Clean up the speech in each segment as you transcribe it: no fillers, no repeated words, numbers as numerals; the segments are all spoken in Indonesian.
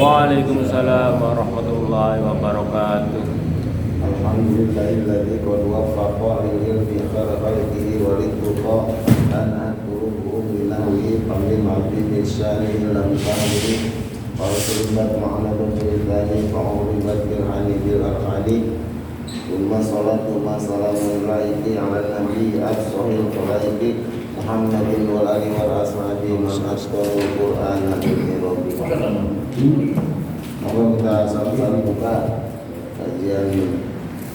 Waalaikumsalam warahmatullahi wabarakatuh. Alhamdulillahilladzi qad waffaqa lil ilmi khairal khalqihi wa lit-tuqa an aquluhu binahwi qamli ma'abdi bisyani lam ta'amuli wa rasulullah ma'ana bintani fa'uribat bil'ani bil'arhani umma salatu ma salamun laiki ala nabi as-sahih kalaiki Muhammadin wal ali wal ashabi man asqarul qur'ana bi rabbi. Monggo kita sama-sama buka kajian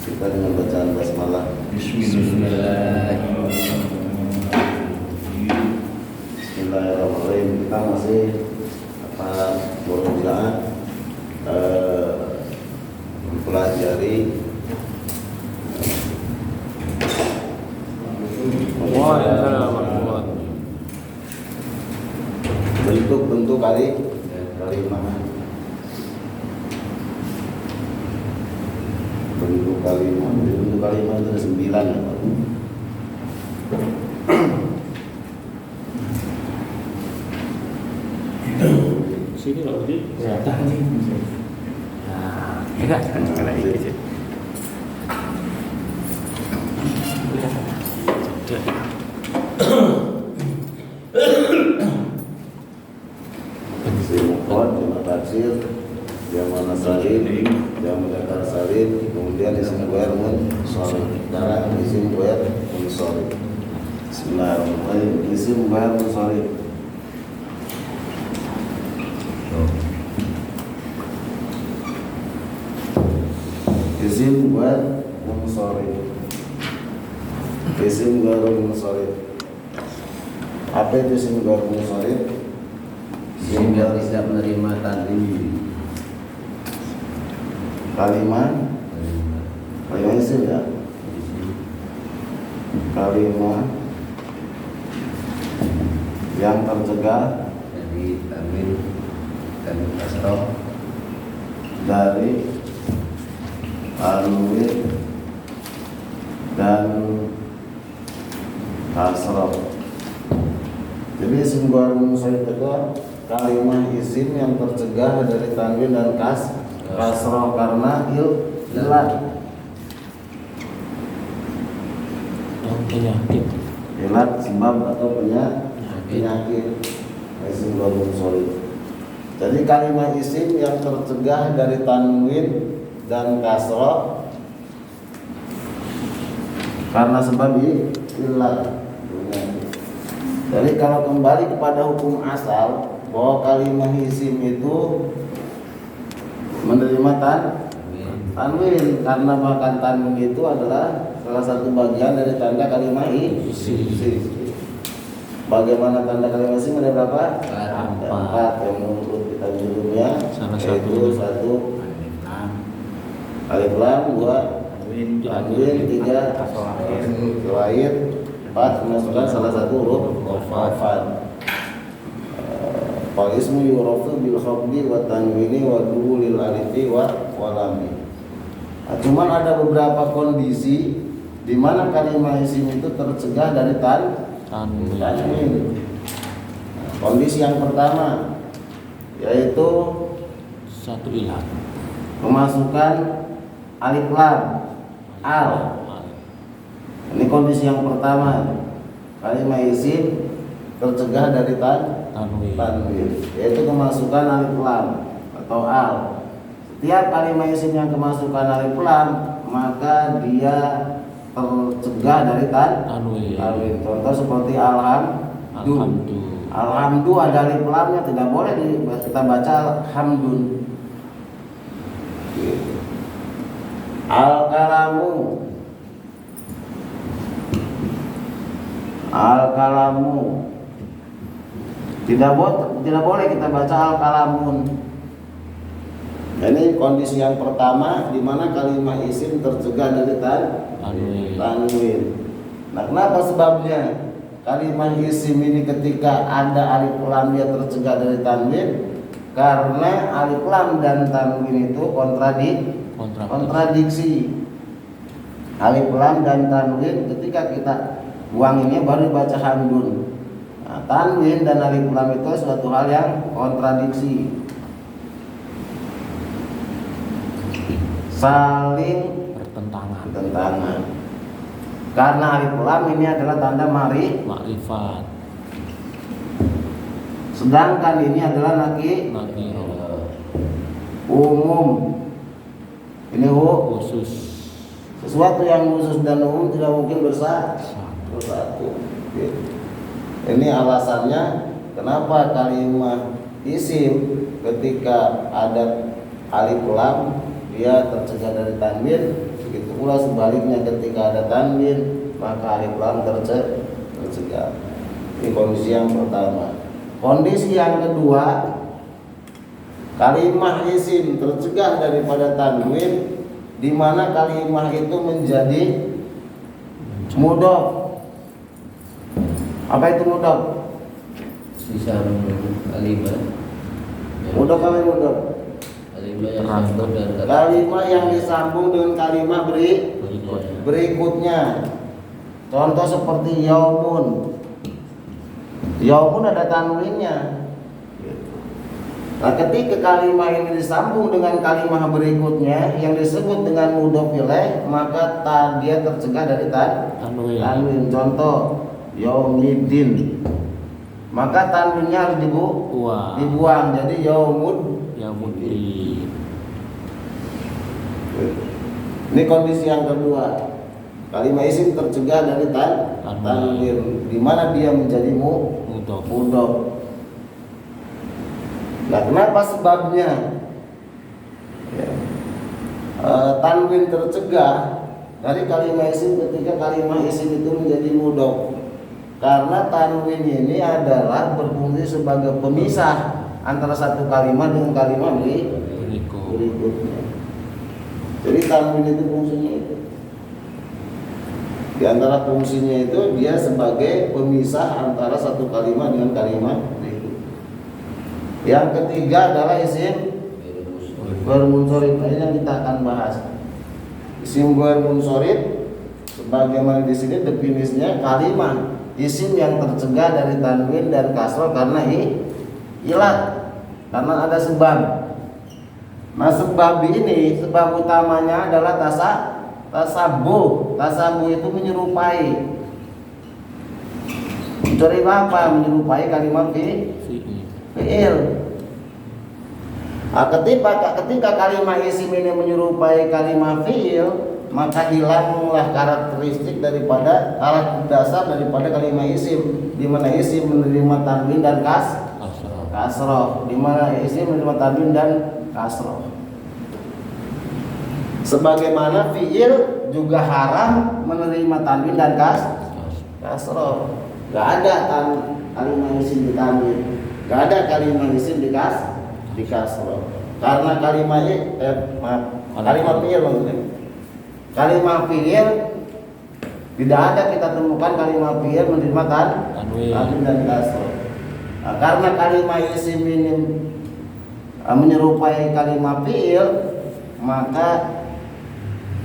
kita dengan bacaan basmalah. Bismillahirrahmanirrahim. Kita masih berusaha mempelajari bentuk-bentuk kalimat. Bentuk kalimat itu ada 9 ya, Pak. Sini loh, di rata nih. Nah, enggak kan lagi gitu. Taksir, yang mana salib, yang mendekar salib, kemudian isim guer munsolib. Sekarang isim guer munsolib. Bismillahirrahmanirrahim. Isim guer munsolib. Isim guer munsolib. Isim guer munsolib. Apa itu isim guer munsolib? Sehingga tidak menerima tanwin. Kalimat isim ya. Kalimat yang tercegah Jadi tanwin dan kasroh dari tanwin dan kasroh. Jadi isim guer munsolib itu kalimat isim yang tercegah dari tanwin dan kasroh karena ilat. Penyakit. Ilat sebab atau penyakit. Isim guer munsolib. Jadi kalimat isim yang tercegah dari tanwin dan kasroh karena sebab ilat. Jadi kalau kembali kepada hukum asal bahwa kalimat isim itu menerima tanwin karena bahkan tanwin itu adalah salah satu bagian dari tanda kalimat isim. Bagaimana tanda kalimat isim ada berapa? Ada 4 yang menurut kita judulnya, yaitu 1 alif lam, 2 tanwin, 3 lain, 4 memasukkan salah satu huruf qafan. Fal ismu yurafu bil khafdi wa tanwini wa duhulil alifi wa lami. Cuman ada beberapa kondisi di mana kalimat isim itu tercegah dari tanwin. Kondisi yang pertama yaitu Satu ilat. pemasukan alif lam al. Ini kondisi yang pertama. Kalimat isim tercegah dari tanwin, yaitu kemasukan alif lam atau al. Setiap kalimat isim yang kemasukan alif lam maka dia tercegah dari tanwin. Contoh seperti alhamdu ada alif lamnya, tidak boleh kita baca hamdun. Al-kalamu tidak boleh kita baca al-kalamun. Ini kondisi yang pertama di mana kalimat isim tercegah dari tanwin. Nah, kenapa sebabnya kalimat isim ini ketika ada alif lam dia tercegah dari tanwin? Karena alif lam dan tanwin itu kontradiksi. Alif lam dan tanwin ketika kita buang ini baru dibaca hamdun. Tanwin dan alif lam itu suatu hal yang kontradiksi. saling bertentangan. Karena alif lam ini adalah tanda makrifat. Sedangkan ini adalah nakirah. Umum. Ini Khusus. Sesuatu yang khusus dan umum tidak mungkin bersatu. Ini alasannya kenapa kalimat isim ketika ada alif lam dia tercegah dari tanwin. Begitu pula sebaliknya ketika ada tanwin maka alif lam tercegah. Ini kondisi yang pertama. Kondisi yang kedua, kalimah isim tercegah daripada tanwin di mana kalimah itu menjadi mudhof. Apa itu mudhof? Sisa kalimat. Mudhof apa mudhof? Kalimat yang sambung dan kata. Kalimah yang disambung dengan kalimah berikutnya. Contoh seperti yaumun. Yaumun ada tanwinnya. Nah, ketika kalimah ini disambung dengan kalimah berikutnya yang disebut dengan mudhof ilaih, maka dia tercegah dari tanwin. Contoh yaumiddin. Maka tanwinnya harus dibuang jadi yaumuddin. Ini kondisi yang kedua. Kalimah isim tercegah dari tanwin di mana dia menjadi mudhof. Nah, kenapa sebabnya tanwin tercegah dari kalimah isim ketika kalimah isim itu menjadi mudhof? Karena tanwin ini adalah berfungsi sebagai pemisah antara satu kalimat dengan kalimat berikutnya. Jadi tanwin itu fungsinya itu. Di antara fungsinya itu dia sebagai pemisah antara satu kalimat dengan kalimat berikutnya. Yang ketiga adalah isim ghair munsharif. Ini yang kita akan bahas. Isim ghair munsharif sebagaimana di sini definisinya kalimat isim yang tercegah dari tanwin dan kasrah karena ilat, karena ada sebab. Nah, sebab ini, sebab utamanya adalah tasabuh. Tasabuh itu menyerupai. Mencari apa? Menyerupai kalimat fi'il. Nah, ketika kalimat isim ini menyerupai kalimat fi'il, maka hilanglah karakteristik daripada dasar daripada kalimat isim, di mana isim menerima tanwin dan kasroh, di mana isim menerima tanwin dan kasroh. Sebagaimana fi'il juga haram menerima tanwin dan kasroh. Gak ada kalimat isim di tanwin. Gak ada kalimat isim di kasroh. Karena kalimat fi'il maksudnya. Kalimat fi'il tidak ada kita temukan kalimat fi'il menerima tanwin dan kasroh. Nah, karena kalimat isim ini menyerupai kalimat fi'il, maka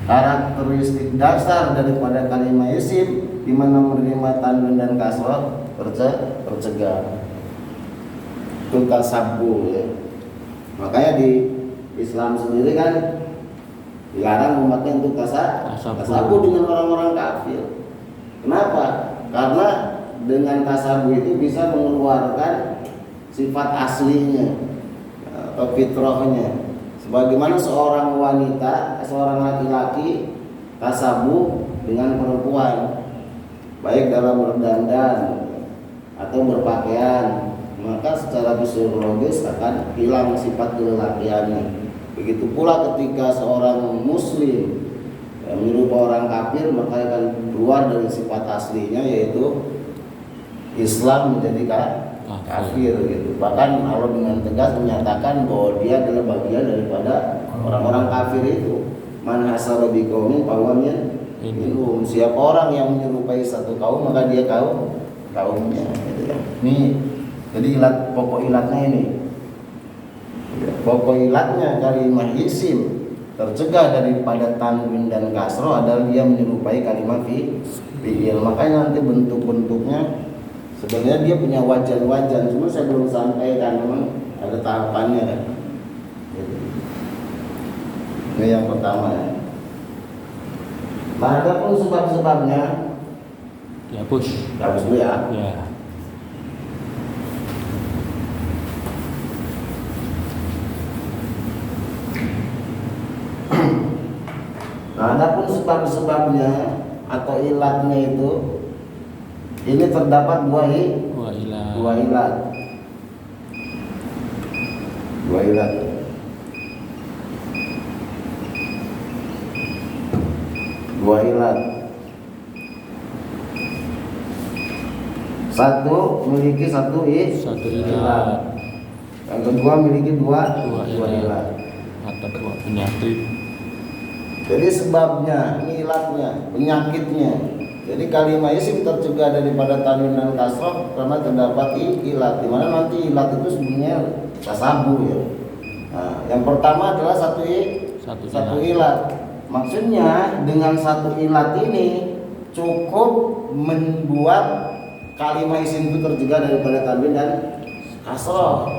karakteristik dasar daripada kalimat isim di mana menerima tanwin dan kasroh tercegah. Itu tasabuh ya. Makanya di Islam sendiri kan dilarang umatnya untuk tasabuh dengan orang-orang kafir. Kenapa? Karena dengan tasabuh itu bisa mengeluarkan sifat aslinya atau fitrahnya. Sebagaimana seorang wanita, seorang laki-laki tasabuh dengan perempuan, baik dalam berdandan atau berpakaian, maka secara fisiologis akan hilang sifat kelelakiannya. Begitu pula ketika seorang muslim menyerupai orang kafir, maka akan keluar dari sifat aslinya, yaitu Islam menjadi kafir gitu. Bahkan Allah dengan tegas menyatakan bahwa dia adalah bagian daripada orang-orang kafir itu. Man hasara biqaumin fahuwa minhum. Siapa orang yang menyerupai satu kaum maka dia kaumnya gitu ya. Ini jadi pokok ilatnya ini. Pokok ilatnya kalimat isim tercegah daripada tanwin dan kasroh adalah dia menyerupai kalimat fi'il. Makanya nanti bentuk-bentuknya sebenarnya dia punya wajan-wajan, cuma saya belum sampaikan, memang ada tahapannya kan. Ini yang pertama ya. Nah, ada pun sebab-sebabnya. Dihapus. Hapus dulu ya. Ya. Nah, ada pun sebab-sebabnya atau ilatnya itu, ini terdapat dua ilat. Dua ilat. Satu memiliki satu ilat. Yang kedua memiliki dua ilat. Atau dua penyakit. Jadi sebabnya, ini ilatnya, penyakitnya. Jadi kalimah isim tercegah daripada tanwin dan kasroh karena terdapat ilat. Di mana nanti ilat itu sebenarnya tasabuh ya. Nah, yang pertama adalah satu ilat. Maksudnya dengan satu ilat ini cukup membuat kalimah isim itu tercegah daripada tanwin dan kasroh.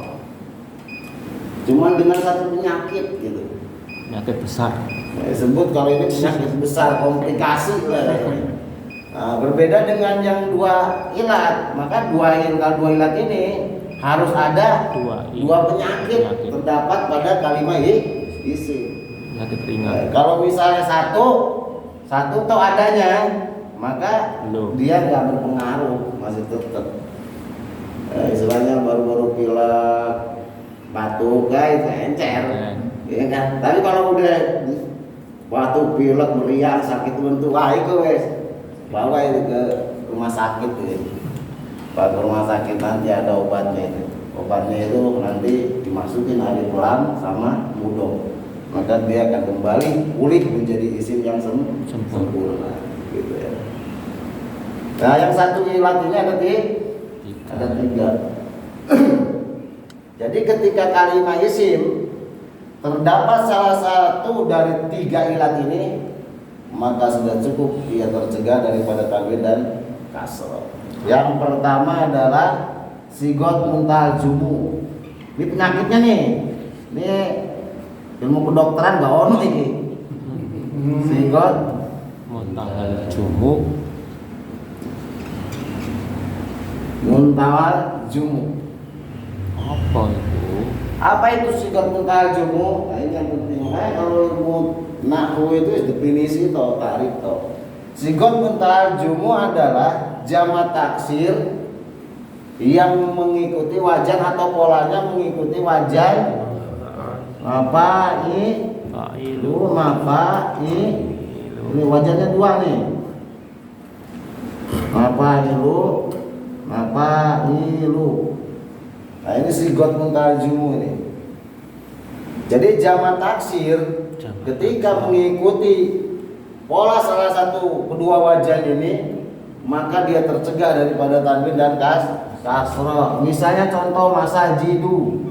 Cuman dengan satu penyakit gitu. Penyakit besar. Sebut kalau ini penyakit besar, komplikasi lah. Nah, berbeda dengan yang dua ilat, maka dua ilat ini harus ada dua penyakit terdapat pada kalimah isim. Penyakit ringan. Nah, kalau misalnya satu toh adanya, maka dia nggak berpengaruh, masih tetap. Istilahnya baru-baru pilek, batuk, guys, encer, ya kan? Tapi kalau udah batuk, pilek, meriang, sakit bentuk, itu wes bawa itu ke rumah sakit ya. Pak rumah sakit nanti ada obatnya itu. Obatnya itu nanti dimasukin alif lam sama mudhof. Maka dia akan kembali pulih menjadi isim yang sempurna gitu ya. Nah, yang satu ilat ini ada tiga. Jadi ketika kalimah isim terdapat salah satu dari tiga ilat ini, maka sudah cukup dia tercegah daripada tanwin dan kasroh. Yang pertama adalah sigot muntahal jumu. Ini penyakitnya nih. Ini ilmu kedokteran gak ono ini. Sigot muntahal jumu. Muntahal jumu. Apa itu sigot muntahal jumu? Nah, ini yang penting. Kalau ilmu nahwu itu definisi atau takrif toh. Sigot muntahal jumu adalah jamak taksir yang mengikuti wajan atau polanya mengikuti wajan mafa'ilu. Ini wajannya dua nih. Mafa'ilu. Nah, ini sigot muntahal jumu ini. Jadi jamak taksir ketika mengikuti pola salah satu kedua wajan ini, maka dia tercegah daripada tanwin dan kasroh. Misalnya contoh masa jidu.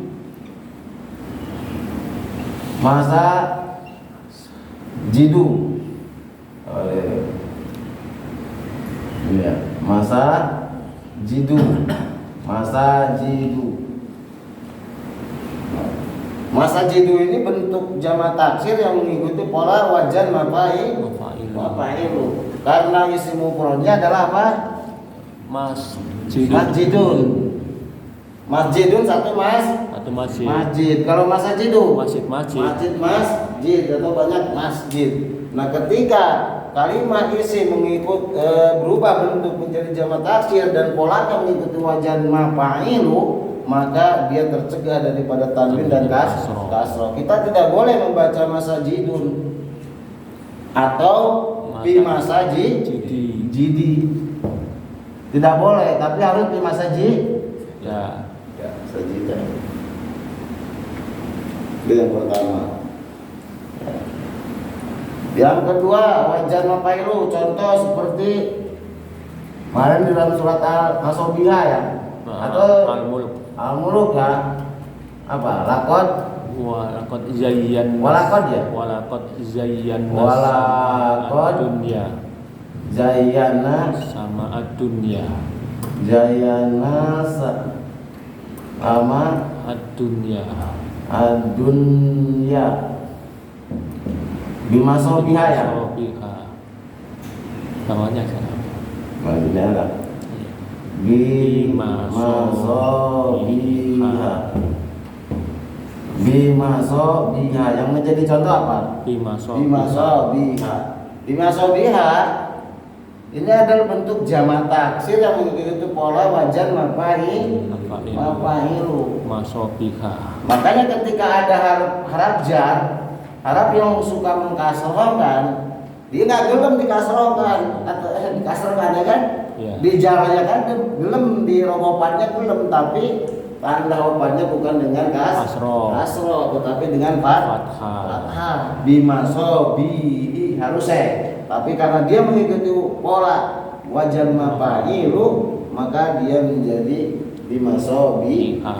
Masa jidu ini bentuk jamak taksir yang mengikuti pola wajan mafa'ilu. Karena isim mufradnya adalah apa? Masjidun. Masjidun satu masjid. Kalau masa jidu masjid atau banyak masjid. Nah, ketika kalimat isim berubah bentuk menjadi jamak taksir dan polanya mengikuti wajan mafa'ilu, maka dia tercegah daripada tanwin dan kasroh. Kita tidak boleh membaca masajidun atau fi masajidi. Tidak boleh, tapi harus fi masajid. Ya, sajidah. Itu yang pertama. Yang kedua, wajan mafailu. Contoh seperti kemarin di dalam surat Al-Asobiyah ya. Atau Al-Muluk ya. Apa? Walakot dunya. Zayyana sama ad-dunya. Zayyana sama ad-dunya. Bimasobiha ya. Masobiha. Bawahnya sana. Maksudnya apa? Bimasobiha. Bimasobiha yang menjadi contoh apa? Bimasobiha. Bimasobiha ini adalah bentuk jamak taksir yang mengikuti pola wajan mafailu. Masobiha. Makanya ketika ada harap jar, harap yang suka mengkasrohkan, dia nggak gelem dikasrohkan atau dikasrohkan ya kan? Ya. Di jaranya kan gelem, di robopannya gelem, tapi tanda opannya bukan dengan kasroh, tetapi dengan fathah. Bimasobihi harusnya. Tapi karena dia mengikuti pola wajan mafailu, maka dia menjadi bimasobiha.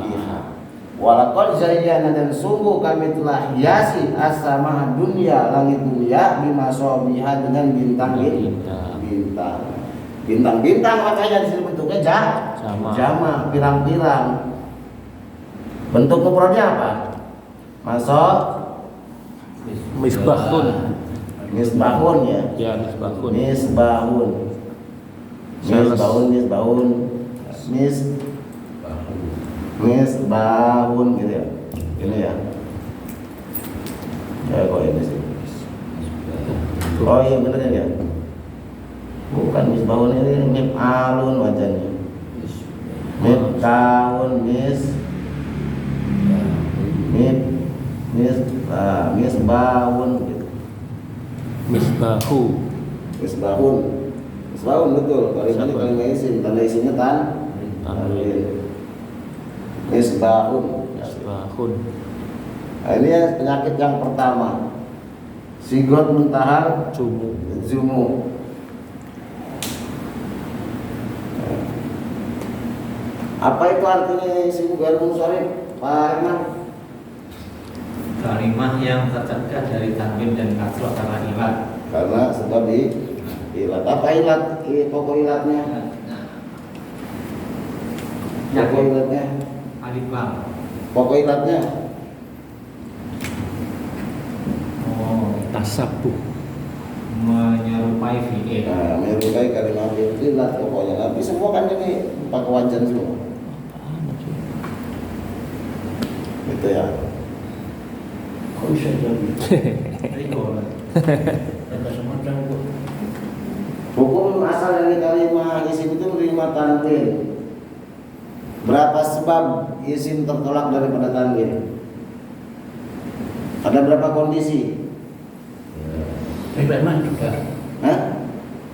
Walaqad zayyana, dan sungguh kami telah hiasi as-sama dunya, langit dunia, bimasobiha dengan bintang. Makanya di sini bentuknya jama, pirang-pirang. Bentuk mufradnya apa? Misbahun. Misbahun ya. Ya, misbahun. Misbahun gitu ya. Ini ya. Ya kok ini sih. Oh iya benar ya. Bukan misbahun, ini mif'alun wajannya. Mif'alun misbahun gitu. Misbahun betul. Kalimat isim, tanda isimnya tanwin. Misbahun. Nah, ini ya penyakit yang pertama. Sigot muntahal jumu. Apa itu artinya isim ghair munsharif, Pak Herman? Kalimah yang tercegah dari tanwin dan kasroh karena ilat. Karena sebab ilat. Apa ilat? Pokok ilatnya? Pokok ilatnya? Alif lam. Pokok ilatnya? tasabuh. Menyerupai fi'il. Nah, menyerupai kalimat ilat pokoknya. Tapi semua kan ini pakai wajan semua. Gitu ya. Kok bisa jadi? Hukum asal dari kalimat isim itu menerima tanwin. Berapa sebab isim tertolak daripada tanwin? Ada berapa kondisi? Hah?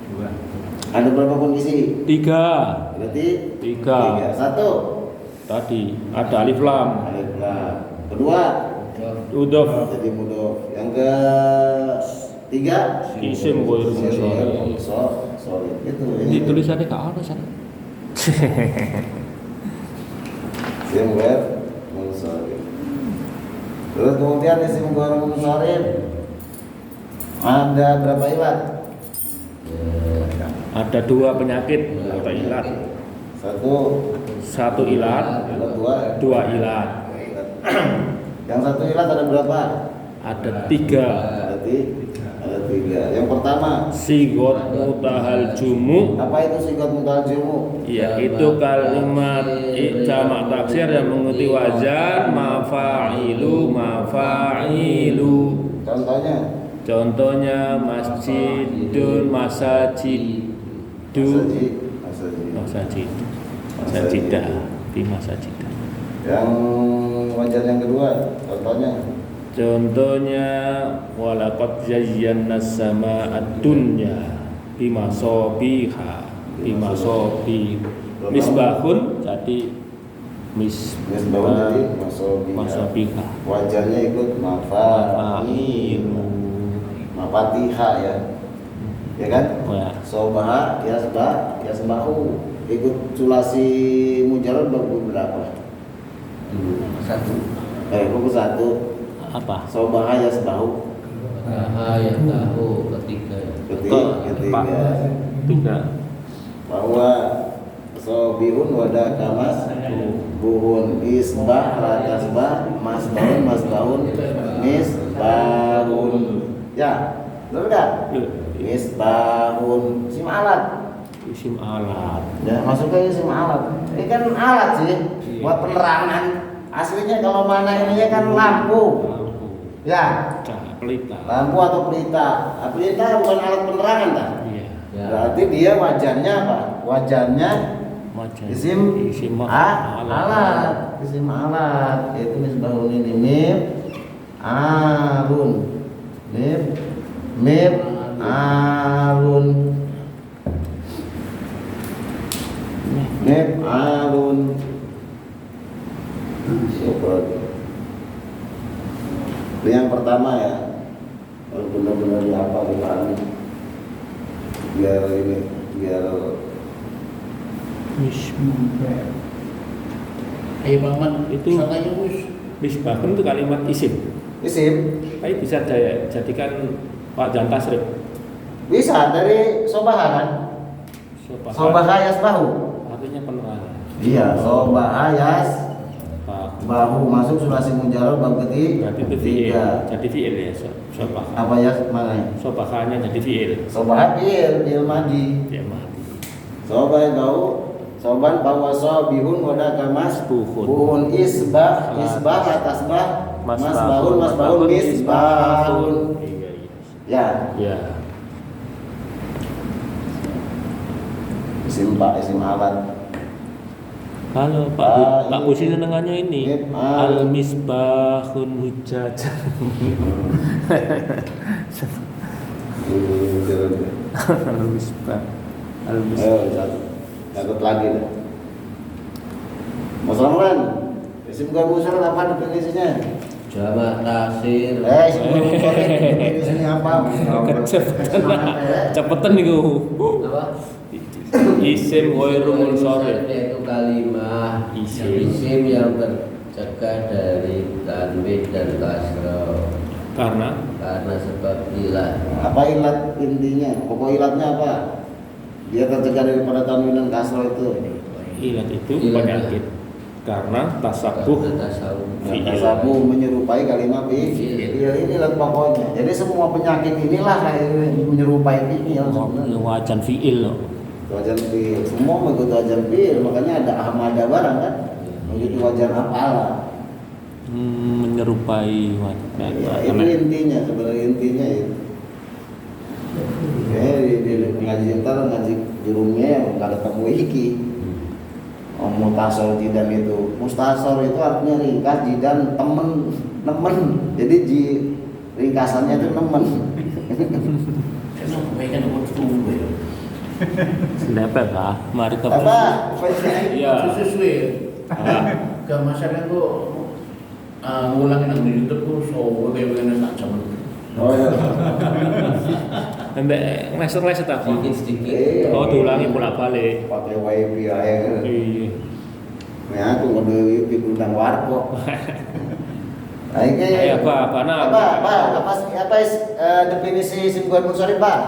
Dua. Ada berapa kondisi? 3. Berarti 3. Satu, Tadi ada alif lam. alif lam. Kedua, Udof. jadi mudhof. Yang ketiga, Isim ghair munsharif. Sorry. Itu Di tulisannya ke apa sana? isim ghair munsharif. Terus kemudian isim ghair munsharif ada berapa ilat? Ada 2 penyakit atau ilat. Satu 1 ilat, ilat, 2 ilat. Yang satu ilat ada berapa? Ada 3. Berarti ada 3. Yang pertama, Sigot mutahal jumu. apa itu sigot mutaljumu? Ya, itu kalimat jamak taksir yang mengikuti wajan mafa'ilu. Contohnya masjidun, masajidu, masajidah, di masajidah. Yang wajan yang kedua, Contohnya walaqad zayyana as-samaa'a dunya bimasobiha. Misbahun jadi misbahun tadi masobiha. Wajannya ikut mafatiha ya. Ya kan? Ya. Sobaha yasbahu ikut sulasi mujarrad berapa? 1. Kok 1? Apa? Sobaha yasbahu. Yang tahu ketiga. Tiga. Bahwa sobihun wadah kamas buhun isbah ratasbah masbahun misbahun. Ya, betul enggak? Misbahun, isim alat. Isim alat. Ya, masuknya isim alat. Ini kan alat sih buat penerangan. Aslinya kalau mana ininya kan lampu. Lampu. Ya, Pelita. lampu atau pelita. Nah, pelita bukan alat penerangan kan? Iya. Ya. Berarti dia wajannya apa? Wajannya Macam isim alat. alat. Isim alat. Yaitu misbahun ini mim alun. Mim alun. Mim alun. Itu yang pertama ya. Kalau benar-benar dihafal dipahami. Biar Ayo Muhammad Itu katanya Gus. misbahun itu kalimat isim. isim Tapi bisa jadikan Pak Jantasrif. bisa dari sobaha kan? Sobaha yasbahu. Artinya penerangan. Iya, sobaha yas Pak. bahu masuk sulasi mujarrad bab Berarti itu fi'il. ketiga. Jadi fi'il ya. Sobah. Apa yas mana? Sobahanya jadi fi'il. Sobaha fi'il madi. Dia mati. Sobaha bahu soban bahwa sobihun wada kamas Buhun. buhun isbah atasbah masbahun misbahun. Iya. Ya, Ya. isim alat. Halo Pak Pusi senengannya ini Al Misbahun Hujjaj. Al Misbah. Al Misbah. Ayo, satu lagi deh. Mas Ramlan, isim gabung surat apa definisinya? Jamak taksir. Isim gabung surat definisinya apa? Cepetan nih gue. Apa? Isim ghairu munsharif. Yaitu kalimah Isim. yang tercegah dari tanwin dan kasroh Karena karena sebab ilah. Apa ilat intinya? Pokok ilatnya apa? Dia tercegah daripada tanwin dan kasroh itu. ilat itu Ilat. penyakit. Karena tasabuh Karena tasawuf. Fi'il. Tasabu menyerupai kalimat fi'il. Ini ilat pokoknya. Jadi semua penyakit inilah yang menyerupai fi'il sebenarnya. wajan fi'il loh. Wajan fi'il. Semua mengikuti wajan fi'il. Makanya ada ahmada barang kan? Mengikuti wajan apalah. Menyerupai Ya, itu intinya, sebenarnya intinya itu. Di ngaji ntar ngaji jurumnya nggak ketemu iki. Mutasor jidan itu, mustasor itu artinya ringkas, jidan nemen. Jadi ringkasannya itu nemen. Kenapa kebaikan nomor 10 ya? Kenapa kah? Mari ke Apa? Iya. Sesuai. Ke masyarakat kok ngulangin nang di YouTube tuh so kayak begini tak zaman. Oh iya. Mbak ngeser-ngeser tak? Sedikit. Oh diulangi bolak-balik. Pakai wifi aja. Iya. Ya aku ngode wifi undang warkop. Apa definisi isim ghair munsharif, Pak?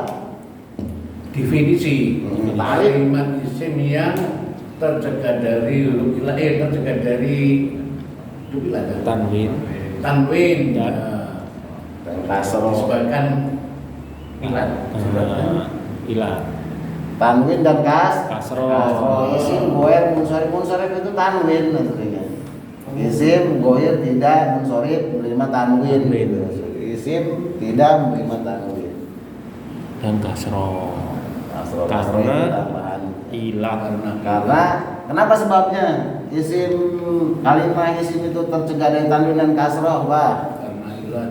Definisi Hmm. kalimat isim yang tercegah dari tercegah dari Tanwin. tanwin Dan Dan kasroh. disebabkan ilat. Ilat. Tanwin dan Kasroh. Isim ghair munsharif itu tanwin artinya. Isim ghair tidak munsharif menerima tanwin. Gitu. Isim tidak menerima tanwin. Dan kasroh. Kasroh itu Karena tambahan. ilat. Karena kenapa sebabnya? Kalimat isim itu tercegah dari tanwin dan kasroh, Pak. Karena ilat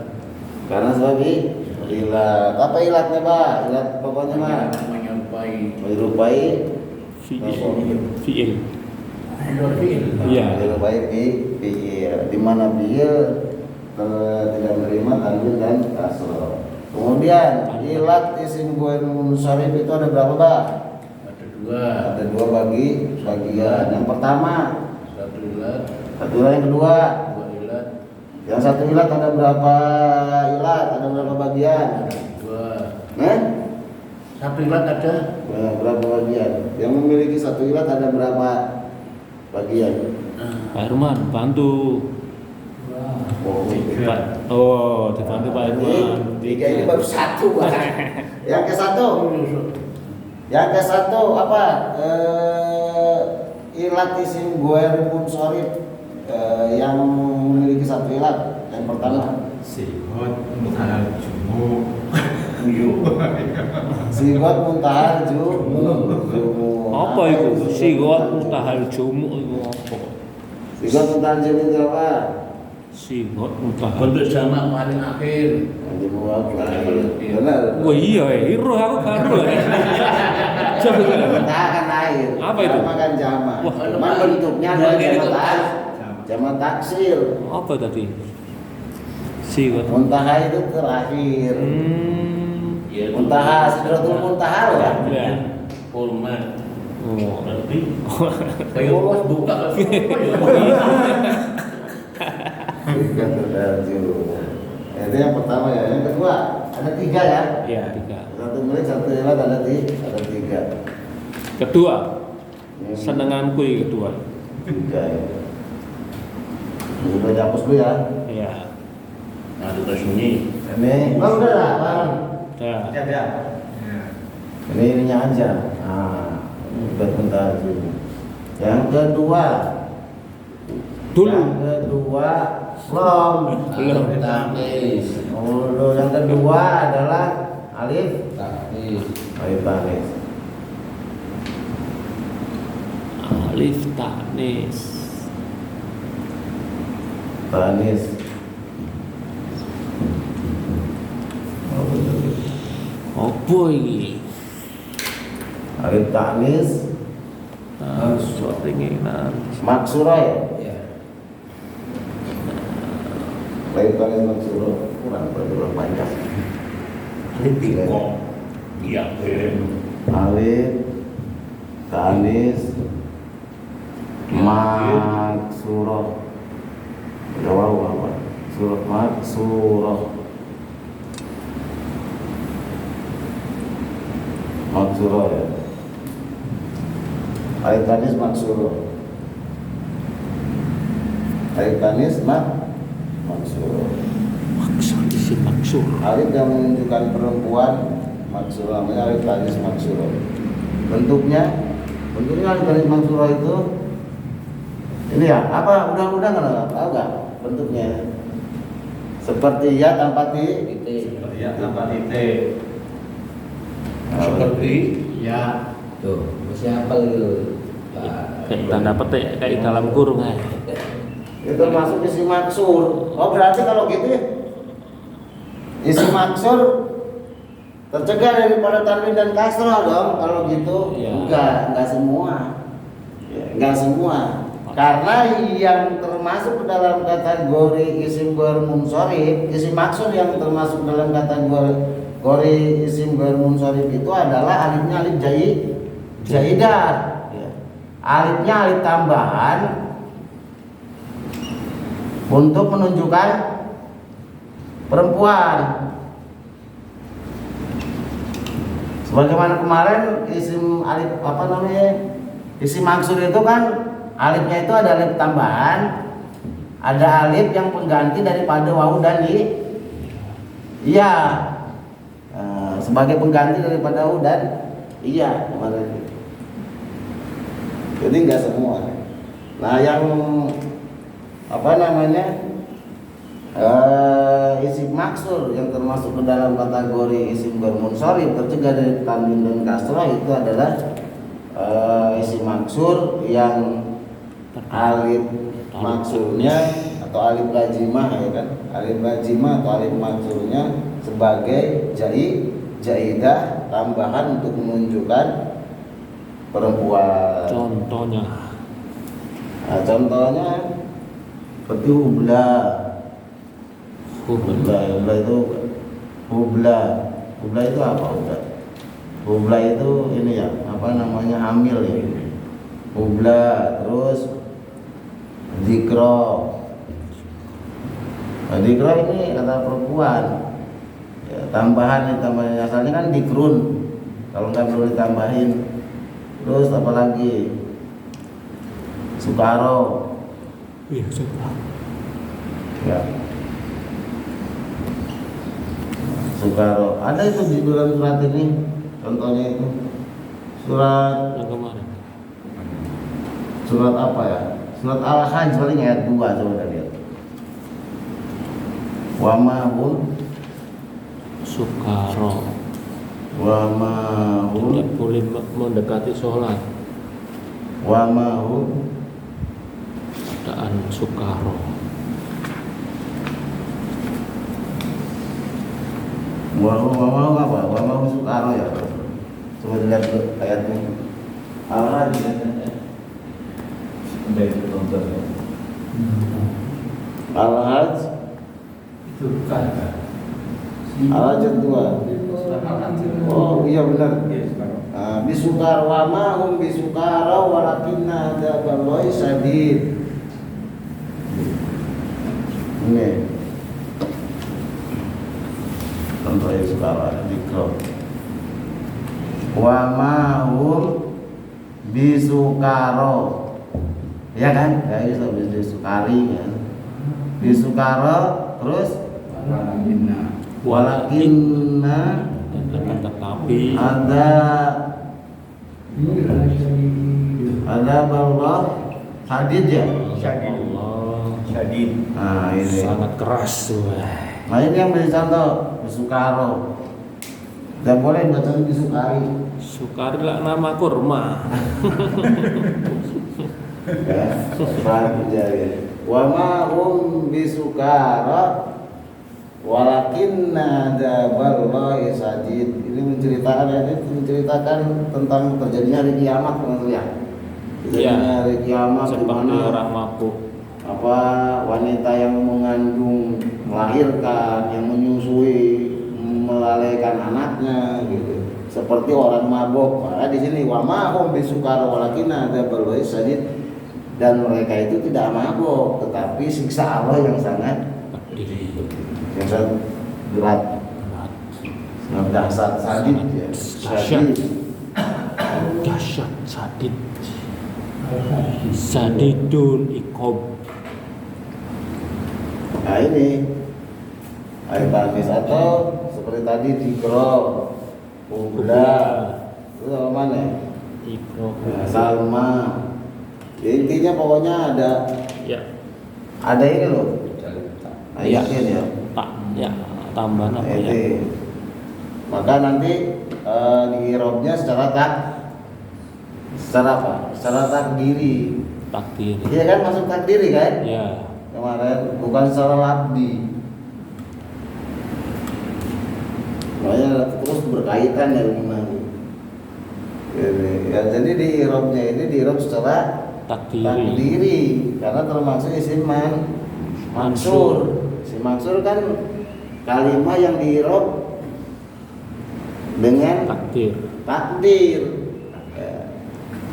Karena sebab ilat. Apa ilatnya, Pak? Ilat pokoknya mah menyerupai Fi'il. Iya. Iya. Menyerupai fi'il. Di mana fi'il tidak menerima tanwin dan kasroh. Kemudian ilat isim ghair munsharif itu ada berapa, Pak? ada dua, Ada dua bagian. Yang pertama, satu ilat, satu ilat, yang kedua. dua ilat, Yang satu ilat ada berapa ilat? Ada berapa bagian? ada dua, satu ilat ada Berapa bagian? Yang memiliki satu ilat ada berapa bagian? Pak Herman, bantu. Oh, dibantu Pak Irwan. Tiga ini baru satu Pak. Yang ke satu apa? Ilat isim guer munsorif yang memiliki satu ilat. Yang pertama Sihot mutahal jumu. sigot muntahal jumu. Apa itu? Sigot mutahal jumu itu apa? Sigot muntahal jumu itu apa? Sigot mutahal. Bentuk jamak paling akhir. Jumu apa? Benar. Wah iya, iroh aku karo. Coba coba. Muntahal kan air. Apa itu? Makan jamak. Wah, Cuman bentuknya ada jamak taksir. Apa tadi? Sigot. Muntaha itu terakhir. Ya, Muntaha, Sidratul Muntaha loh kan? Ya. Hormat. Oh. Berarti kayak bos buka kan? Itu yang pertama ya. Yang kedua ada tiga ya. Ya, 3. Satu milik, satu ilat, ada tiga. Kedua, senenganku yang kedua. Tiga ya. Udah dihapus dulu ya. Iya. Nah, itu sini. Ini, oh udah lah, Bang. Ya. Ada. Ini ininya aja. Nah, bentar dulu. Yang kedua. Dulu. Yang kedua belum. Belum. Taktis. Oh, yang kedua adalah alif. Taktis. Alif tanis. Alif tanis. Tanis. Apa ini? Alif tanis. Suatu keinginan. Maksurah ya. Ya. Alif tanis maksurah. Kurang panjang. Alif tiga. Iya. Alif tanis maksurah. Jawab apa? Surah maksurah. Maksurah ya. Alif tanis maksurah. Alif tanis maksurah. Maksur isi maksur. Alif yang menunjukkan perempuan maksurah, namanya alif tanis maksurah. Bentuknya alif tanis maksurah itu ini ya, apa udah nggak tahu nggak bentuknya? Seperti ya tanpa Titik. Ya tanpa titik. Seperti Ya. Tuh, masih hafal gitu. Pak. Kayak tanda petik kayak dalam kurung aja. itu masuk isi maksur. Oh berarti kalau gitu ya, isi maksur tercegah daripada tanwin dan kasrah dong. Kalau gitu Ya. enggak semua. Enggak semua. Karena yang termasuk ke dalam kategori isim ghair munsharif, isim maksur yang termasuk dalam kategori isim ghair munsharif itu adalah alifnya alif jaidah. Alifnya alif tambahan untuk menunjukkan perempuan. Sebagaimana kemarin isim alif apa namanya? Isim maksur itu kan alifnya itu ada alif tambahan, ada alif yang pengganti daripada wawu dan iya. Sebagai pengganti daripada wawu dan iya kemarin. Jadi enggak semua. Nah, yang apa namanya? Isim maksur yang termasuk ke dalam kategori isim ghair munsharif tercegah dari tanwin dan kasrah itu adalah isim maksur yang alif maksurnya atau alif lazimah ya kan, alif lazimah atau alif maksurnya sebagai jaidah tambahan untuk menunjukkan perempuan. Contohnya. Nah, contohnya seperti hubla itu hubla itu apa hubla itu ini ya apa namanya hamil ya. Hubla, terus zikro. Nah, zikro ini kata perempuan ya, tambahan asalnya kan dikrun, kalau nggak perlu ditambahin. Terus apa lagi? Sukaro. Iya, suka. Ya. Sukaro. Ada itu di dalam surat ini. Contohnya itu surat yang kemarin. surat apa ya? Surat Al-Hajj paling ayat 2 coba kita lihat. Wa ma hum Sukaro. wa ma Tidak hum boleh mendekati sholat. wa ma hum Keadaan sukaro. wa hum apa? Wa ma hum sukaro ya. Coba dilihat dulu ayatnya. Al-Hajj Dari penonton. Al-Hajj Itu kan. Al-Hajj 2. Oh iya benar. Bisukar wa ma hum bisukara walakinna adzaballahi syadid. Ini contoh yang sekarang di crop. Wa ma hum bisukaro. Ya kan? Kayak itu bisukari kan. Bisukaro terus walakinna Dan tetapi ada Allah hadid ya. Allah Nah ini. sangat keras tuh. Nah ini yang beri contoh bisukaro. Dan boleh baca bisukari. Sukari lah nama kurma. Ya, paham ya. Wa ma hum bisukara walakinna adzaballahi sadid. Ini menceritakan tentang terjadinya hari kiamat teman-teman ya. Terjadinya hari kiamat di Seperti mana orang mabuk. apa wanita yang mengandung, melahirkan, yang menyusui, melalaikan anaknya gitu. Seperti orang mabuk. Maka di sini wa ma hum bisukara walakinna adzaballahi sadid. Dan mereka itu tidak mabuk, tetapi siksa Allah yang sangat berat, sangat dahsyat, sadid ya. Dahsyat sadid. Sadidul iqab. Nah ini ayat hadis atau seperti tadi dikro, Ubla, itu apa mana? Iqab. Salma. Intinya pokoknya Ya. ada ini loh. Ya. Ayatin ya. Tak ya tambahan apa ya? Ayatin. Maka nanti di irobnya secara apa? Secara takdiri. Takdir. Iya kan masuk takdiri kan? Ya. Kemarin bukan secara labdi. Makanya terus berkaitan ya memang. Ya, jadi di irobnya ini di irob secara takdiri karena termasuk isim mansur. Isim mansur kan kalimat yang di irob dengan takdir. Ya.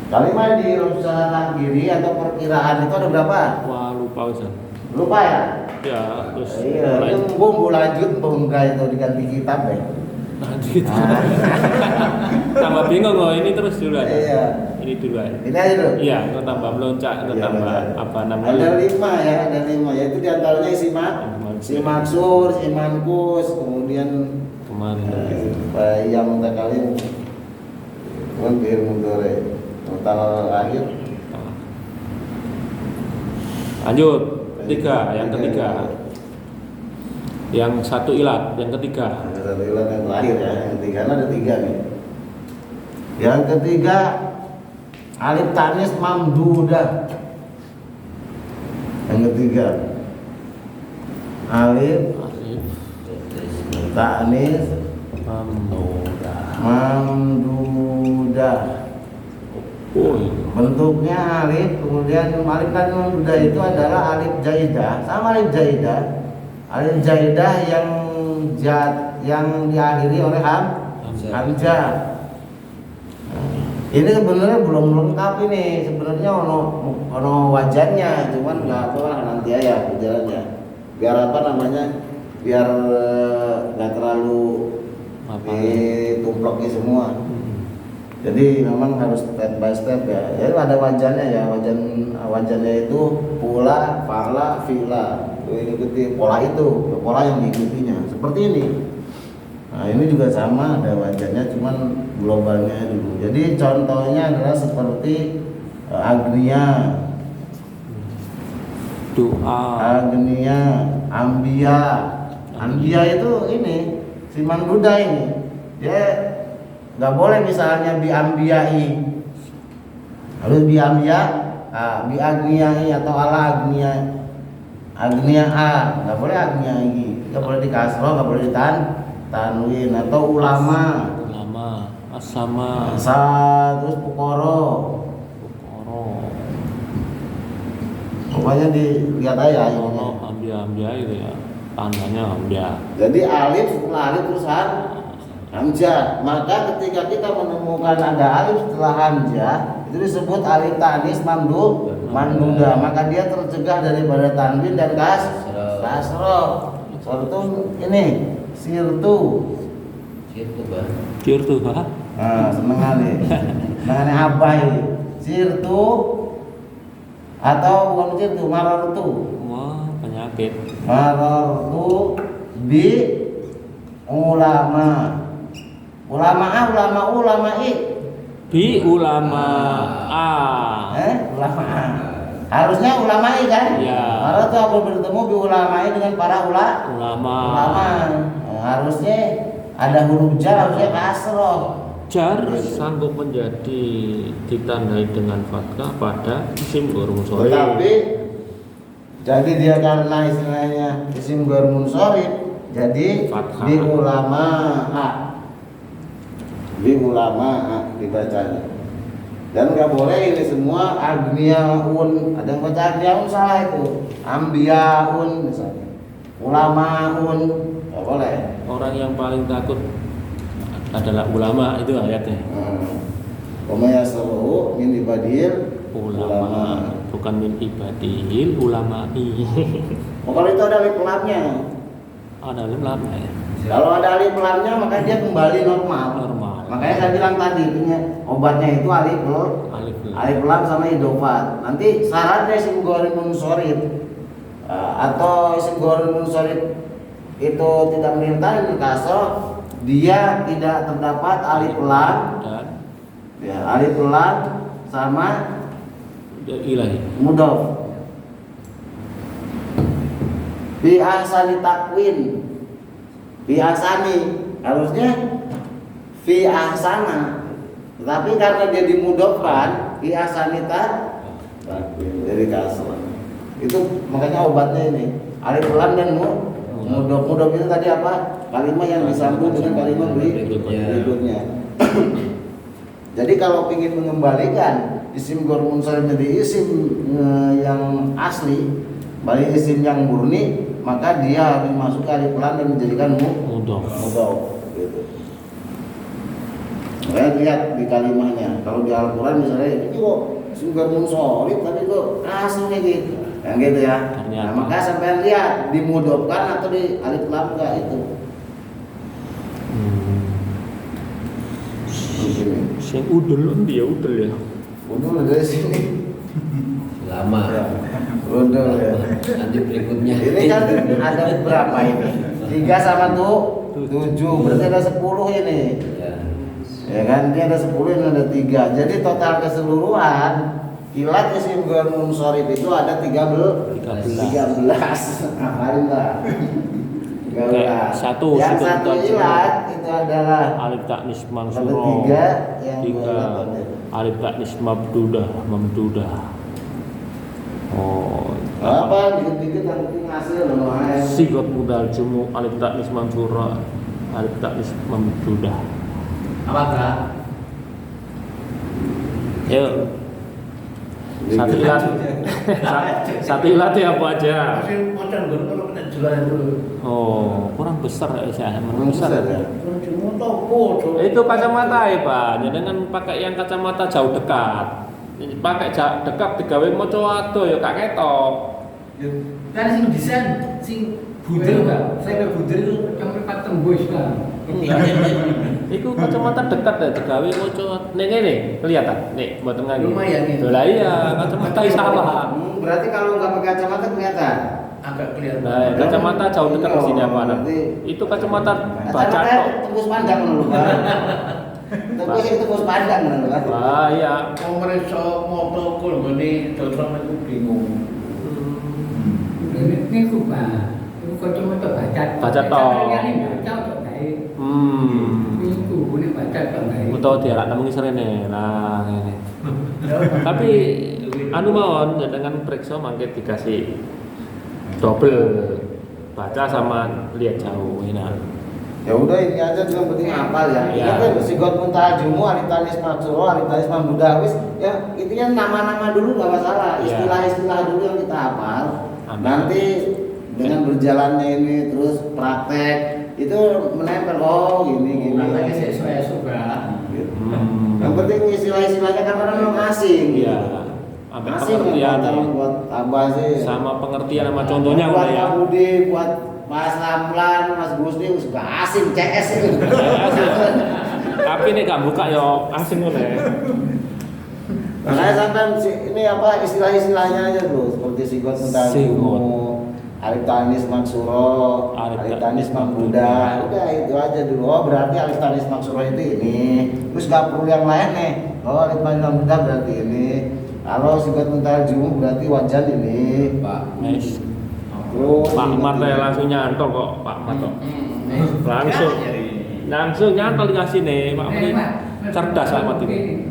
Kalimat di irob secara takdiri atau perkiraan itu ada berapa? Wah lupa Ustaz. Lupa ya? Ya terus Iya, mulai itu bumbu lanjut enggak itu diganti kitab ya. lanjut. Tambah bingung kok ini terus dulu aja. Iya. Ini dulu aja. Ini aja dulu. Iya, nggak tambah meloncat, nggak Iya, tambah benar. apa Ada namanya? 5 ya, ada 5 yaitu diantaranya si maksur, si mankus, kemudian Kemarin. yang mutakalim, mundur mundore, mutal akhir. Lanjut, yang ketiga. Yang satu ilat, yang ketiga. Ada satu ilan yang terakhir ya, yang ketiga ada 3 nih. Yang ketiga alif tanis mamdudah. Yang ketiga alif Alif, tanis mamdudah. mamdudah. Oh, iya. Bentuknya alif, kemudian alif kan mamdudah itu adalah alif jaidah, sama alif jaidah. Alif jaidah yang diakhiri oleh hamzah. Ini sebenarnya belum lengkap ini. Sebenarnya ono wajannya, cuman nggak apa lah nanti aja jalannya. Biar apa namanya? Biar nggak terlalu ditumploknya semua. Jadi memang harus step by step ya. Jadi ada wajannya ya. Wajannya itu pula, fa'la, fi'la. Ikuti pola itu, pola yang diikutinya. Seperti ini. Nah ini juga sama ada wajahnya, cuman globalnya dulu. Jadi contohnya adalah seperti Agnia, Doa. Agnia, Ambia. Ambia itu ini si Manduda ini, dia nggak boleh misalnya biambiai, harus biambia, bi agniai atau ala agnia, agnia a, nggak boleh agniai, nggak boleh di kasro, nggak boleh di tanwin atau ulama, Asama, terus pukoro. Pokoknya dilihat aja Ono ambia itu ya, tandanya ambia. Jadi alif setelah alif terus hamzah. Maka ketika kita menemukan ada alif setelah hamzah, itu disebut alif tanis manduda. Maka dia tercegah daripada tanwin dan kasroh. Contoh ini sirtu. Sirtu bah. Nah, senengane abah ini. Sirtu atau bukan sirtu, marartu. Wah, penyakit. Marartu bi ulama. Ulama-i. Bi ulama Ulama. Harusnya ulama'i kan? Ya. Marartu aku bertemu bi ulama'i dengan para ulama. Harusnya ada huruf jar, harusnya kasroh. Jar sanggup menjadi ditandai dengan fathah pada isim ghair munsharif. Tetapi jadi dia karena istilahnya isim ghair munsharif, jadi Fathah. di ulama dibacanya. Dan nggak boleh ini semua agniaun, ada yang baca agniaun salah itu, ambiaun misalnya, ulamaun, nggak boleh. Orang yang paling takut adalah ulama, itu ayatnya. Pemaya seluruh min ibadil Ulama, bukan min ibadil ulama'i. Kalau itu ada alif lamnya. Ada ulama ya. Kalau ada alif lamnya maka dia kembali normal. Makanya saya bilang tadi obatnya itu alif lam sama idofat. Nanti syaratnya isim ghair munsharif atau isim ghair munsharif itu tidak menyertai kasroh, dia tidak terdapat alif lam Dan ya, alif lam sama ilahi. mudhof. Bi ahsani takwin, bi ahsani harusnya fi ahsana, tetapi karena dia dimudhofkan bi ahsani takwin dari kasrah. Itu makanya obatnya ini alif lam dan mudhof itu tadi apa? Kalimat yang disambung dengan kalimat berikutnya. Jadi kalau ingin mengembalikan isim ghair munsharif menjadi isim yang asli, balik isim yang murni, maka dia harus masuk alif lam dan menjadikan mudhof gitu. Saya lihat di kalimatnya. Kalau di Al-Qur'an misalnya ini kok isim ghair munsharif tapi kok aslinya gitu. Yang gitu ya. Nah, maka sampai lihat dimudhofkan atau di alif lam enggak itu. Sing udel dia udel ya. Udel dari sini. Lama. Ya. Udel ya. Lanjut berikutnya. Ini kan ada berapa ini? 3 sama 7, berarti ada 10 ini. Ya kan, ini ada 10, ini ada 3. Jadi total keseluruhan kilat isim ghair munsharif itu ada 13. Hafalin lah. 13. Satu yang satu ilat itu adalah alif taknis ada mansuro. 3 yang 3 alif taknis mamdudah. Oh, apa dikit-dikit nanti ngasil loh. sigot mudal jumu alif taknis mansuro, alif taknis mamdudah. Apa kak? Yuk. Satu ilat ya apa aja? Masih modern kalau kena jualan dulu. Oh, kurang besar ya saya, besar ya. Cuma toko. Itu kacamata ya Pak, jangan pakai yang kacamata jauh dekat. Pakai jauh dekat digawe maca ado ya gak ketok. Kan sing desain sing bunder kak. Saya ke bunder itu yang tempat tembus kan. Iku kacamata dekat ya digawe maca ning ngene kelihatan. Nek mboten nganggo. Lumayan ini. Lah iya, kacamata salah. Berarti kalau nggak pakai kacamata kelihatan. agak kelihatan. Nah, kacamata jauh dekat di sini apa? Berarti- Itu kacamata baca Kacamata tok. tembus pandang dulu Pak. Tembus pandang dulu Pak. Ah iya. Pemeriksa motor kul ngene dokter aku bingung. Ini kubah. Ini kacamata baca. Baca tok. Ini baca tok kae. Ini baca tok kae. Betul dia lah namung serene. Nah, ini. Tapi anu mawon dengan periksa mangke dikasih double baca sama lihat jauh ini. Ya udah ini aja yang penting hafal ya. Iya. Kita kan sigot muntajumu, alitanis maksuro, alitanis mambudawis. Ya intinya nama-nama dulu nggak masalah. Iya. Istilah-istilah dulu yang kita hafal. Amin. Nanti dengan berjalannya ini terus praktek itu menempel. Oh gini. Katanya sesuai Pak. Yang penting istilah-istilahnya kan orang asing. Iya. Ambil Asing pengertian ya, buat apa sih? sama pengertian sama contohnya buat udah ya. Pak Budi, buat Mas Ramlan, Mas Gusdi sudah asing CS itu. Tapi ini gak buka yo asing oleh. Makanya sampai ini apa istilah-istilahnya aja tuh seperti sigot Sigot. mentajumu, alitanis maksuro, alitanis mambuda. Udah itu aja dulu. Oh berarti alitanis maksuro itu ini. Terus gak perlu yang lain nih. Oh alitanis mambuda berarti ini. Kalau sigot mentajumu berarti wajan ini. Pak. Nice. Terus Pak ini Mat tiga. langsung nyantol kok Pak Mat kok. Langsung nyantol dikasih nih Pak Mat ini cerdas Pak Mat ini.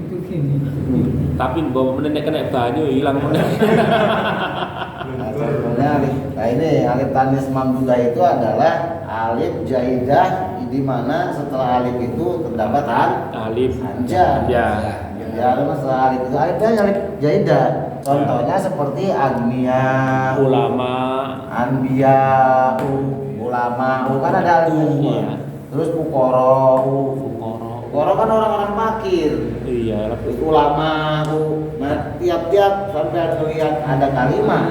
Tapi bawa menit kena banyu hilang menit. Nah, contohnya nah ini alif tanis mamdudah itu adalah alif jaidah di mana setelah alif itu terdapat Alif. hanja. Ya. Ya, setelah alif itu alifnya alif jaidah. Contohnya seperti agnia, Ulama. anbiya, ulama, kan ada alif semua. Iya. Terus pukoro, Fukoro. pukoro kan orang-orang fakir. Iya. Itu ulama, nah tiap-tiap sampai lihat ada kalimat,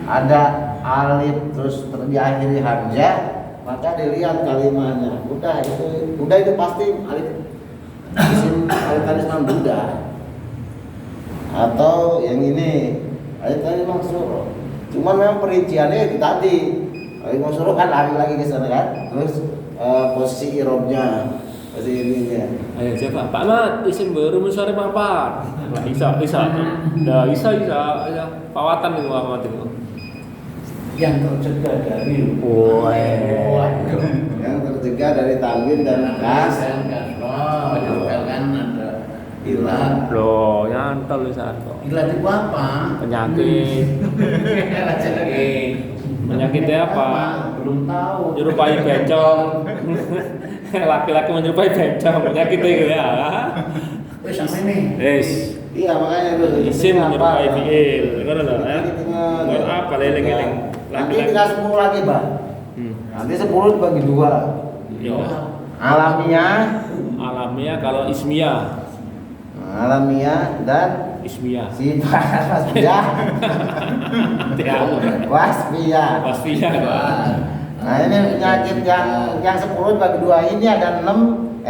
ada alif terus diakhiri hamzah, maka dilihat kalimatnya. Udah itu pasti alif isim alif tanis mamdudah. Atau yang ini alif tanis maksuro. Cuman memang perinciannya itu tadi. Alif maksuro kan lari lagi ke sana kan. Terus posisi irobnya, posisi ininya. Ayo siapa? Pak Mat, isim baru sore Pak. Lah bisa. Dah bisa. Ya, pawatan nih Pak Mat itu. Yang tercegah dari Yang tercegah dari tanwin dan kas. Oh, kan ada ilat. Loh, nyantol bisa kok. Ilat itu apa? Penyakit. Penyakitnya apa? Belum tahu. Menyerupai bencong. Laki-laki menyerupai bencong. Penyakitnya gitu ya. Wes sama ini. Yes. Iya makanya itu Isim apa? menyerupai fiil. Ngono lho ya. Ingat. Apa eling-eling. Nanti tinggal 10 lagi, Pak. Nanti 10 dibagi 2. Ya. Alamiah, Alamiah kalau ismiyah. alamiah dan Ismiyah. sifat wasfiyah. Wasfiyah. Wasfiyah. Nah, ini penyakit yang 10 dibagi 2 ini ada 6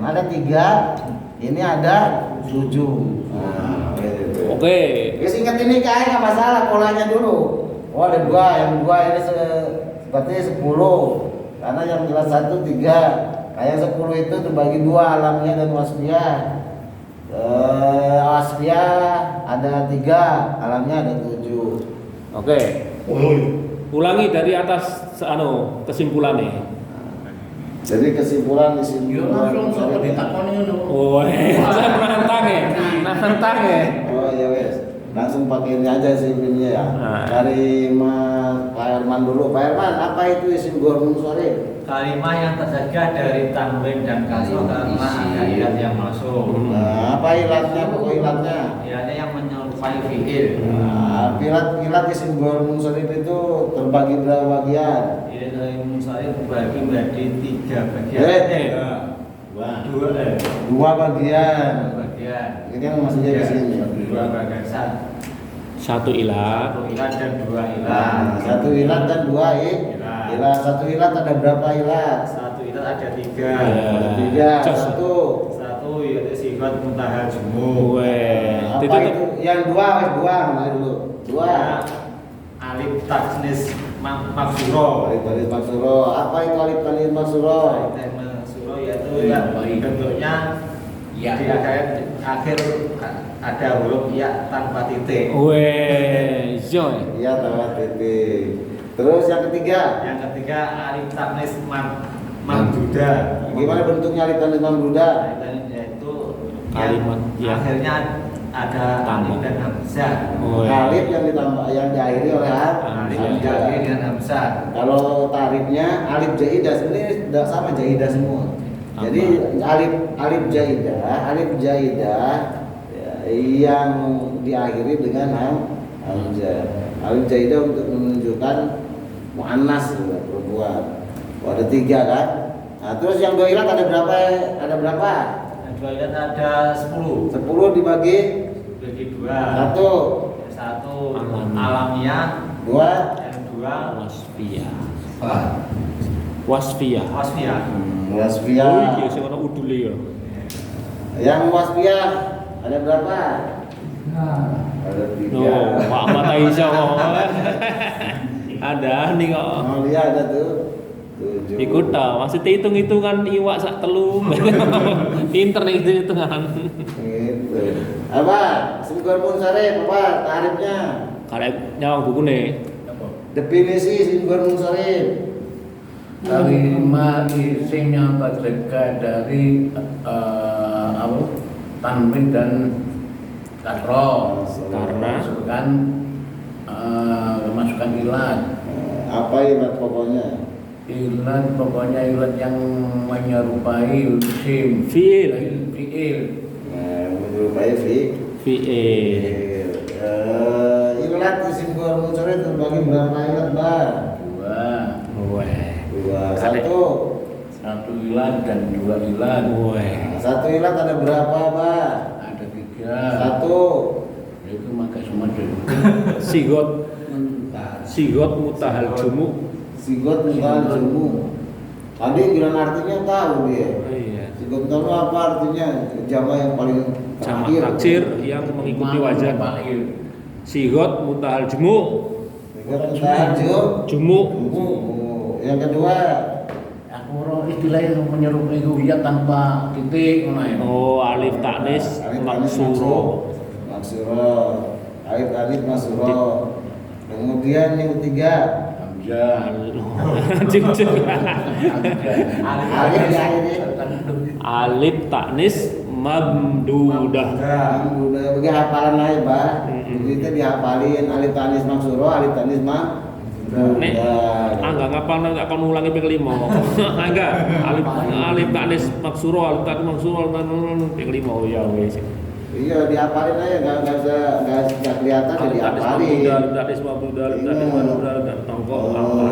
ada 3, ini ada 7. Nah, gitu. Oke. Ya singkat ini kayak nggak masalah polanya dulu. Oh ada 2, yang 2 ini berarti 10. Karena yang jelas 1 3. Kayak 10 itu terbagi 2 alamnya dan wasfiyah. Wasfiyah ada 3, alamnya ada 7. Oke. Ulangi dari atas kesimpulannya. Jadi kesimpulan di sini. Yo langsung sama ditakoni ngono. Oh, nantang ya. Oh ya wes. Langsung pakai ini aja sih filmnya ya. Nah. Dari Mas Pak Herman dulu. Pak Herman, apa itu isim gormun sore? Kalimah yang terjaga dari tanwin dan kasroh karena ada ilat yang masuk. Nah, apa ilatnya? Pokok ilatnya. Ilatnya yang menyerupai fiil. Nah, ilat isim gormun sore itu terbagi berapa bagian? Ilat dari munsharif terbagi menjadi 3 bagian. Wah. 2 2 bagian. bagian. Ini kan masih jadi sini. 2 bagian. Satu ilat. 1 ilat dan 2 ilat. Nah, 1 ilat dan 2 ilat. 1 ilat ada berapa ilat? 1 ilat ada 3. Ada 3. Jos. 1. 1 yaitu sifat muntahal jumhur. Weh. Apa itu? Yang 2 wes 2 mulai dulu. 2. Alif taksnis maksuro. Alif tanis maksuro. Apa itu alif tanis maksuro? Maksuro yaitu ya bentuknya Ya. di akhir ada huruf ya tanpa titik. Weh, Joy. Iya tanpa titik. Terus yang ketiga, Yang ketiga alif tanis mamduda. gimana bentuknya alif tanis mamduda? Yaitu Kalimat yang akhirnya ada alif dan hamzah. Weh. Alif yang ditambah yang diakhiri oleh Alif yang diakhiri dengan hamzah. Kalau tarifnya alif jaidah sebenarnya tidak sama jaidah semua. Apa? Jadi alif jaidah ya, yang diakhiri dengan hamzah. Alif jaidah untuk menunjukkan muannas perempuan. Oh, ada 3 kan? Nah, terus yang doilat ada berapa? Ada berapa? Yang dua lihat ada 10. 10 dibagi Bagi 2. 1, Satu alamiah, 2, yang 2 Wasfiyah. Wah, Wasfiyah. wasfiyah. Oh, wasfiyah. iki sing ana udule ya. Yang wasfiyah ada berapa? Nah, Ada 3. No, Pak Mata Isya kok. Ada nih kok. Amalia ada tuh 7. Ikut ta, maksudnya hitung-hitungan iwak sak telu. Pinter nih hitung-hitungan. Gitu. Apa? Singgur munsharif apa tarifnya? Karek nyawang buku nih. Definisi singgur munsharif. Kalimat isim yang terdekat dari tanwin dan kasroh Karena masukkan kemasukan ilat. Apa ilat pokoknya? Ilat pokoknya ilat yang menyerupai isim fi'il. fiil. Nah, menyerupai fi'il. Ilat isim singgur munsharif terbagi berapa ilat, Mbak? 2. Weh. 2. Kadek. 1 ilat dan 2 ilat. Weh. Satu ilat ada berapa, Mbak? Ada 3. 1. Itu maka semua dulu. Sigot mutahal jumu. Sigot mutal jumu. Tadi bilang artinya tahu dia. Iya. Sigot mutal apa artinya? Jama yang paling Jamak terakhir. taksir yang mengikuti wajan. Sigot mutahal jumu. Sigot mutal Jumu. jumu. Yang kedua, Aku roh istilah yang menyerupai huriyat tanpa titik ngono ya. Oh, alif taknis alif maksuro. maksuro, alif maksuro. Kemudian yang ketiga, Hamzah. Jujur. alif ya ini. Alif taknis mamdudah. Udah bagi hafalan aja, Pak. Mm-mm. Jadi kita dihafalin alif tanis maksuro, alif tanis Nek enggak ngapal nek akan ulangi ping 5. Enggak. Alif taknis maksuro, alif taknis maksuro ping 5 ya wis. Iya, dihafalin aja, nggak kelihatan ya dihafalin. Alif taknis mamdudah, alif taknis mamdudah, tongkol apa.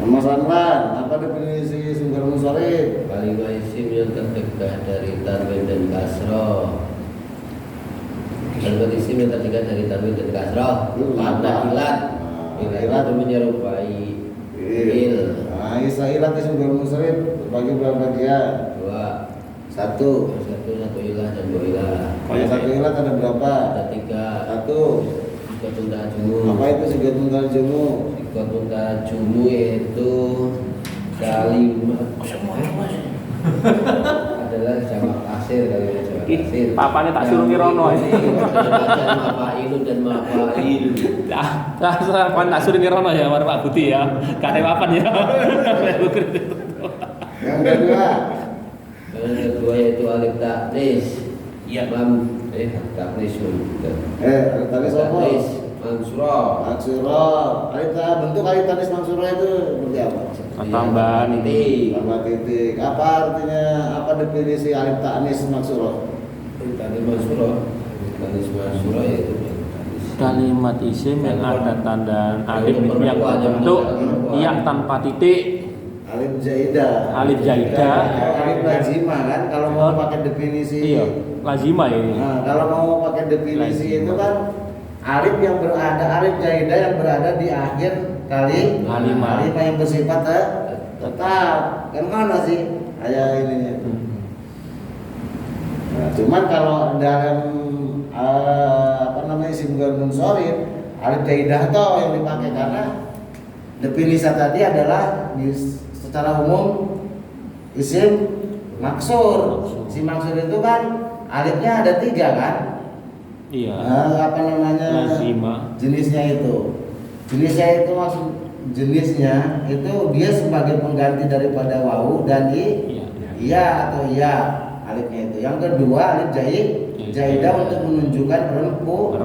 Mas Anwan, apa definisi singgur munsharif? kalimat isim yang terdekat dari tanwin dan kasroh. Kalimat isim yang terdekat dari tanwin dan kasroh karena ilat. Ilat itu menyerupai fiil. Nah, ilat singgur munsharif bagi berapa bagian? 2. Satu. Satu ilah dan 2 ilah. Kalau satu ilat ada berapa? Ada 3. Satu. Sikot unta jumu. Apa itu singgur munsharif jumu? Sikot unta jumu yaitu kalimat adalah jamak kasir kalimat jamak kasir. Papane tak suruh ngirono ini. Mafa'ilun dan mafa'il. Papan tak suruh ngirono ya war Pak Budi ya. Kare papan ya. Yang kedua, Yang kedua yaitu alif taknis. Iya. Taknisun. alif tanis apa? Taknis mansura. Maksuro. Bentuk alif tanis maksuro itu seperti apa? Tambahan titik. Tambah titik. Apa artinya? Apa definisi alif tanis maksuro? Taknis mansura. Taknis mansura yaitu kalimat isim yang ada tanda alif yang berbentuk iya tanpa titik. Alif jaidah. Alif jaidah. Alif lazimah kan kalau mau pakai definisi. Iya, lazimah ini. Nah, kalau mau pakai definisi itu kan alif yang berada alif jaidah yang berada di akhir Kalimat. kalimat yang bersifat tetap. Kan mana sih? Kayak ininya. Nah, cuman kalau dalam apa namanya singgur munsharif alif jaidah toh yang dipakai karena definisi tadi adalah secara umum isim maksur. Isim maksur itu kan alifnya ada 3 kan? Iya. Apa namanya? Lazima. Jenisnya itu. Jenisnya itu maksud jenisnya itu dia sebagai pengganti daripada wawu dan Iya. iya atau iya alifnya itu. Yang kedua alif jaidah untuk menunjukkan perempuan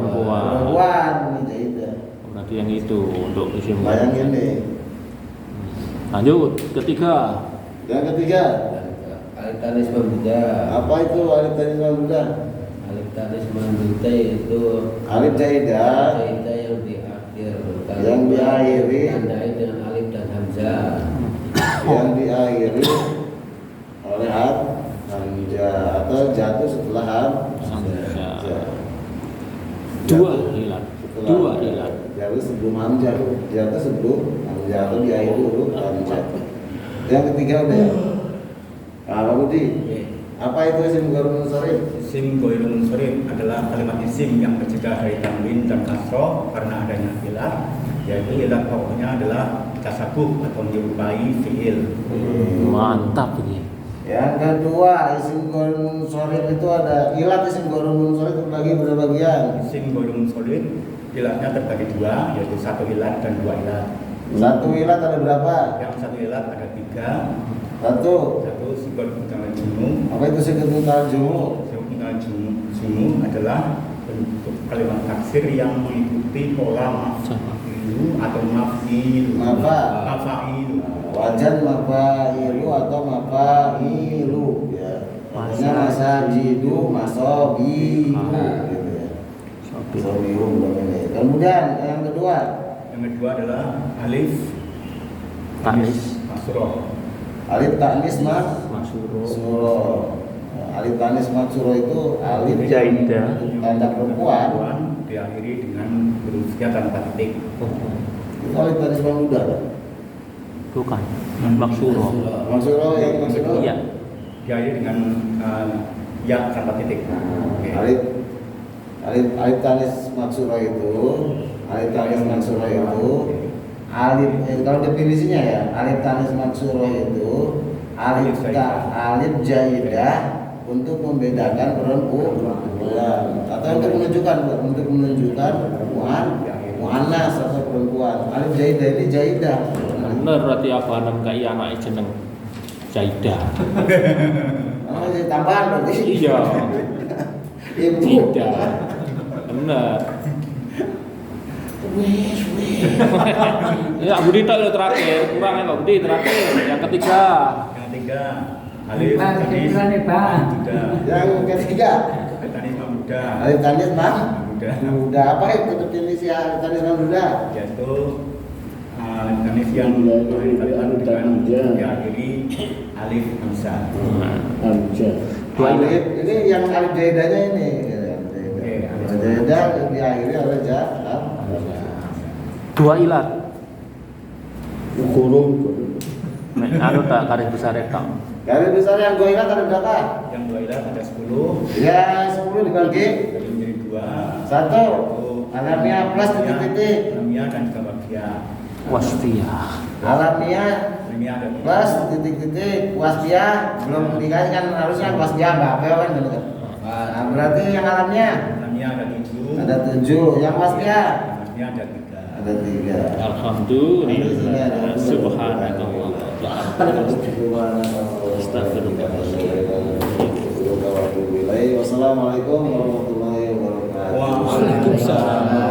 ini jaidah. Berarti yang itu untuk isim. Bayangin deh. Lanjut ketiga. Yang ketiga, Alif tanis membuda. apa itu alif tanis membuda? Alif tanis membuda itu Alif jaidah kaidah yang di akhir. Yang diakhiri. Ditandai dengan alif dan hamzah. yang diakhiri oleh hamzah atau jatuh setelah hamzah. Dua ilat. Dua ilat. Jatuh sebelum hamzah, jatuh sebelum hamzah atau diakhiri huruf hamzah. Yang ketiga udah. Nah, Pak Budi, apa itu isim ghairul munsharif? Isim ghairul munsharif adalah kalimat isim yang tercegah dari tanwin dan kasroh karena adanya ilat, yaitu ilat pokoknya adalah tasabuh atau menyerupai fiil. Mantap ini. Yang kedua, isim ghairul munsharif itu ada ilat isim ghairul munsharif terbagi berapa bagian? Isim ghairul munsharif ilatnya terbagi 2, yaitu 1 ilat dan 2 ilat. Satu ilat ada berapa? Yang 1 ilat ada 3. Satu. Satu sikot mutawal jumu. Apa itu sikut tarjumu? Sikot mutawal jumu adalah bentuk kalimat taksir yang mengikuti pola mafilu atau mafilu. Mafailu. Wajan mafailu atau mafailu ya. Pokoknya masajidu, masobihu gitu ya. Masobihu belum ini. Kemudian yang kedua. Yang kedua adalah alif Tanis. masroh. Alif tanis maksuro. Alif tanis maksuro itu alif jaidah tanda perempuan. Diakhiri dengan huruf ya tanpa titik. Itu alif tanis muda kan? Bukan. Maksuro. Maksuro yang maksuro. Iya. Diakhiri dengan ya tanpa titik. Oke. Alif tanis maksuro itu alif kalau definisinya ya alif tanis maksuro itu alif jaidah untuk membedakan perempuan atau untuk menunjukkan muannas atau perempuan. Alif jaidah ini jaidah. Bener berarti abanem kayak anak jeneng Jaidah. Oh, jadi tambahan berarti. Iya. Ibu. Tidak. Bener. Ya Budi tak lo terakhir, kurang ya Pak Budi terakhir. Yang ketiga. Yang ketiga alif tanis muda. Yang ketiga Alif tanis muda. alif tanis Muda. muda. Apa itu definisi alif tanis muda? Yaitu alif tanis yang diakhiri alif hamzah. Alif ini yang alif jaidahnya ini. Oke, alif Jaidah diakhiri oleh Dua ilat. kurung. Anu tak garis besar tak. Garis besar yang gue ingat ada berapa? Yang 2 ilat ada 10. Ya 10 dibagi Jadi menjadi 2. 1. Alamiah plus titik-titik. Alamiah dan juga bagian. Wasfiyah. Alamiah Alamiah ada 3. plus titik-titik. Wasfiyah belum dikasih kan harusnya wasfiyah mbak apa kan gitu kan. Nah, berarti yang alamnya Alamiah ada 7. ada 7. Yang wasfiyah Alamiah ada 3. ada 3. Alhamdulillah. Subhanallah. Wassalamualaikum warahmatullahi wabarakatuh. Waalaikumsalam.